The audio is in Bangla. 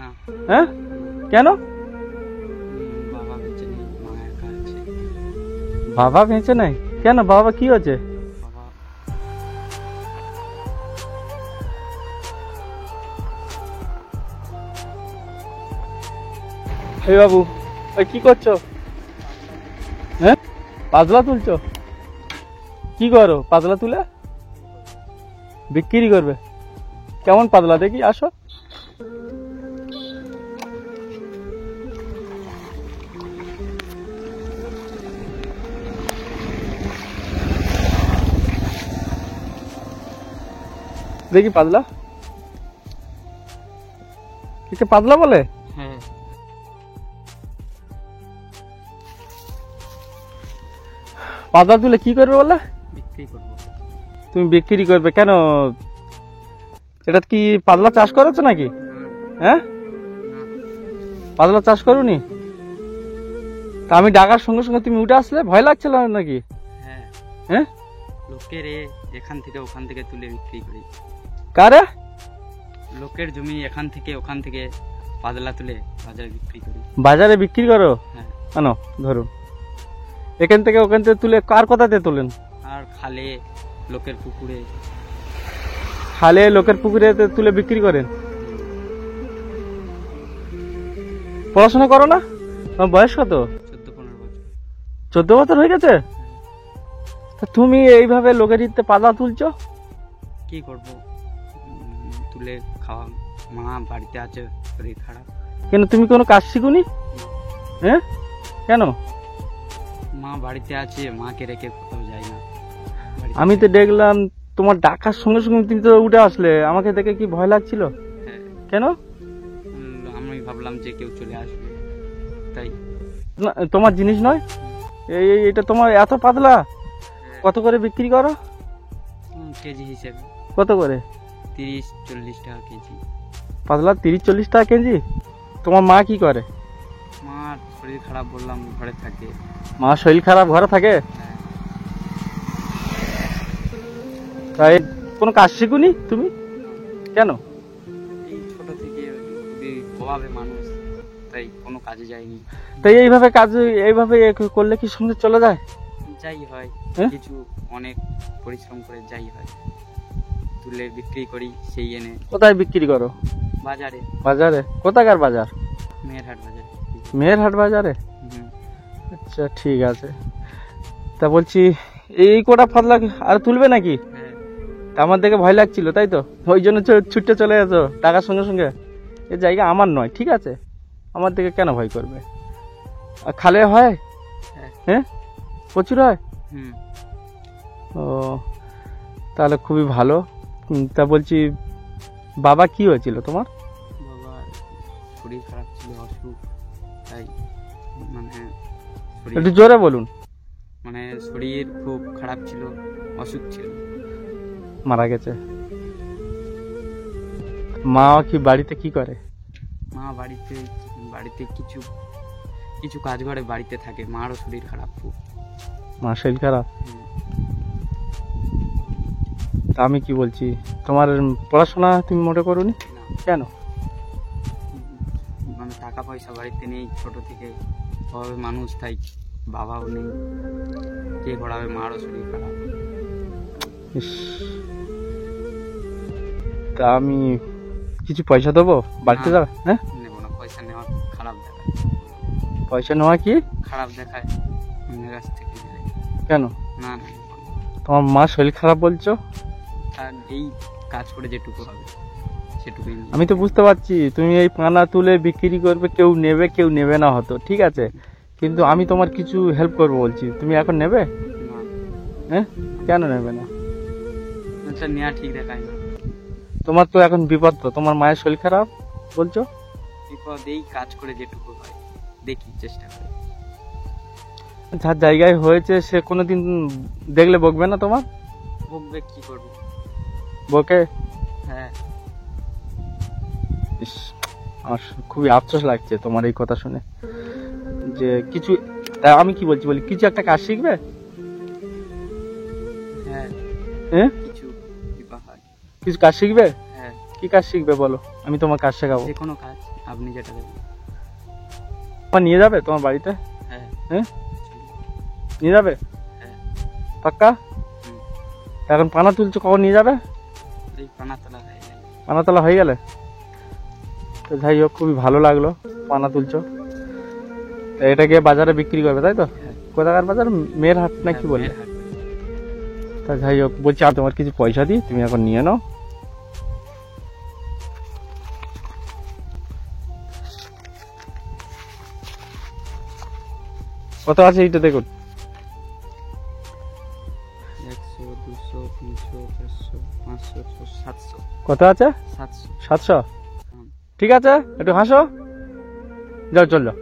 না। হ্যাঁ, কেন? বাবা বেঁচে নেই, মা একা আছে। বাবা বেঁচে নাই কেন? বাবা কি হয়েছে? বাবা এই বাবু, ওই কি করছো? হ্যাঁ, পাতলা তুলছো? কি করো পাতলা তুলে? বিক্রি করবে? কেমন পাতলা দেখি, আসো। দেখি পাতলা, একে পাতলা বলে? হ্যাঁ। পাতলা তুলে কি করবে বলে? বিক্রি করবো। তুমি বিক্রি করবে কেন? এটা কি পাতলা চাষ করেছো নাকি? হ্যাঁ, পাতলা চাষ করুনি? তা আমি ডাকার সঙ্গে সঙ্গে তুমি উঠে আসলে, ভয় লাগছিল নাকি? হ্যাঁ। হ্যাঁ, লোকের এখান থেকে ওখান থেকে তুলে বিক্রি করি। কারে? লোকের জমি এখান থেকে ওখান থেকে পাতলা তুলে বাজারে বিক্রি করি। বাজারে বিক্রি করো? হ্যাঁ। কেন ধরুন, এখান থেকে ওখান থেকে তুলে কার কথাতে তোলেন? আর খালে, লোকের পুকুরে। খালে, লোকের পুকুরে তুলে বিক্রি করেন? পড়াশোনা করো না? তোমার বয়স কত? 14-15 বছর। 14 বছর হয়ে গেছে? তা তুমি এইভাবে লোকের ইতে পাতলা তুলছো? কি করব, তুলে খাওয়া। মা বাড়িতে আছে, শরীর খারাপ। কেন, তুমি কোনো কাজ শিখুনি? হ্যাঁ, কেন? মা বাড়িতে আছে, মাকে রেখে কোথাও যাই না। বাড়িতে আমি তো দেখলাম তোমার ডাকার সঙ্গে সঙ্গে তুমি তো উঠে আসলে, আমাকে দেখে কি ভয় লাগছিল? হ্যাঁ। কেন? আমি ভাবলাম যে কেউ চলে আসবে, তাই। না, তোমার জিনিস নয় এটা তোমার এত পাতলা? কত করে বিক্রি করো? কেজি হিসেবে। কত করে? 30-40 টাকা কেজি। পাতলা 30-40 টাকা কেজি? তোমার মা কি করে? মার শরীর খারাপ, বললাম, ঘরে থাকে। মা শরীর খারাপ, ঘরে থাকে? হ্যাঁ। তাই কোনো কাজ শিখুনি তুমি? কেন? এই ছোট থেকে খুবই অভাবে মানুষ, তাই কোনো কাজে যায়নি। তাই এইভাবে কাজ, এইভাবে করলে কি সঙ্গে চলে যায়? যাই হয়, হ্যাঁ? কিছু অনেক পরিশ্রম করে যাই হয়, তুলে বিক্রি করি, সেই এনে কোথায় বিক্রি করো? বাজারে। বাজারে? কোথাকার বাজার? মেয়েরহাট বাজারে। মেহেরহাট বাজারে? হুম। আচ্ছা, ঠিক আছে। তা বলছি, এই কোটা পাতলা আর তুলবে নাকি? হ্যাঁ। তা আমার দেখে ভয় লাগছিল, তাই তো? ওই জন্য ছুটতে চলে গেছো টাকার সঙ্গে সঙ্গে? এ জায়গা আমার নয়, ঠিক আছে? আমার দিকে কেন ভয় করবে? আর খালে হয়? হ্যাঁ। হ্যাঁ, প্রচুর হয়? হুম। ও, তাহলে খুবই ভালো। তা বলছি, বাবা কি হয়েছিল তোমার? বাবার শরীর খারাপ ছিল, অসুখ, তাই মানে একটু জোরে বলুন। মানে শরীর খুব খারাপ ছিল, অসুখ ছিল। মারা গেছে? মা কি বাড়িতে কি করে? মা বাড়িতে বাড়িতে কিছু কিছু কাজ করে, বাড়িতে থাকে। মারও শরীর খারাপ খুব। মা শরীর খারাপ? হুম। তা আমি কি বলছি, তোমার পড়াশোনা তুমি মোটে করোনি? না, কেন? মানে টাকা পয়সা বাড়িতে নেই, ছোট থেকে অভাবে মানুষ, তাই বাবাও নেই, কে পড়াবে? মারও শরীর খারাপ। ইস, তা আমি কিছু পয়সা দেবো, বাড়িতে না। যাবে? হ্যাঁ, নেবো না, পয়সা নেওয়া খারাপ দেখায়। পয়সা নেওয়া কি খারাপ দেখায় অন্যের কাছ থেকে নিলে। কেন? না না, নেবো না। তোমার মা শরীর খারাপ বলছো? আর এই কাজ করে যেটুকু হবে সেটুকুই নিই। আমি তো বুঝতে পারছি তুমি এই পানা তুলে বিক্রি করবে, কেউ নেবে কেউ নেবে না, হতো ঠিক আছে, কিন্তু আমি তোমার কিছু হেল্প করবো বলছি, তুমি এখন নেবে? না, হ্যাঁ, কেন নেবে না? আচ্ছা, নেওয়া ঠিক দেখায় না। তোমার তো এখন বিপদ, তো তোমার মায়ের শরীর খারাপ বলছো। বিপদ, এই কাজ করে যেটুকু হয় দেখি, চেষ্টা করে। যার জায়গায় হয়েছে সে কোনোদিন দেখলে বকবে না তোমার? বকবে, কি করবো? বকে? হ্যাঁ। ইস, আমার খুবই আফসোস লাগছে তোমার এই কথা শুনে, যে কিছু, তা আমি কি বলছি বলি, কিছু একটা কাজ শিখবে? হ্যাঁ, হ্যাঁ, কিছু কৃপা হয়। কিছু কাজ শিখবে? হ্যাঁ। কি কাজ শিখবে বলো, আমি তোমার কাজ শেখাবো। যে কোনো কাজ আপনি যেটা দেবেন। তোমার নিয়ে যাবে তোমার বাড়িতে? হ্যাঁ। হ্যাঁ নিয়ে যাবে? হ্যাঁ। পাক্কা? হুম। এখন পানা তুলছো, কখন নিয়ে যাবে? এই পানাতলা হয়ে গেল। পানাতলা হয়ে গেলে? তো যাই হোক, খুবই ভালো লাগলো পানা তুলছো। তা এটা গিয়ে বাজারে বিক্রি করবে তাই তো? হ্যাঁ। কোথাকার বাজার? মেয়ের হাট না কি হ্যাঁ, বললে? মেয়ের হাট। তা যাই হোক, বলছি আর তোমার কিছু পয়সা দিই, তুমি এখন নিয়ে নাও। কত আছে এইটা দেখুন। 100, 200, 300, 400, 500, 600, 700, কত আছে? 700। 700? হুম। ঠিক আছে, একটু হাসো। যাও চল যাও।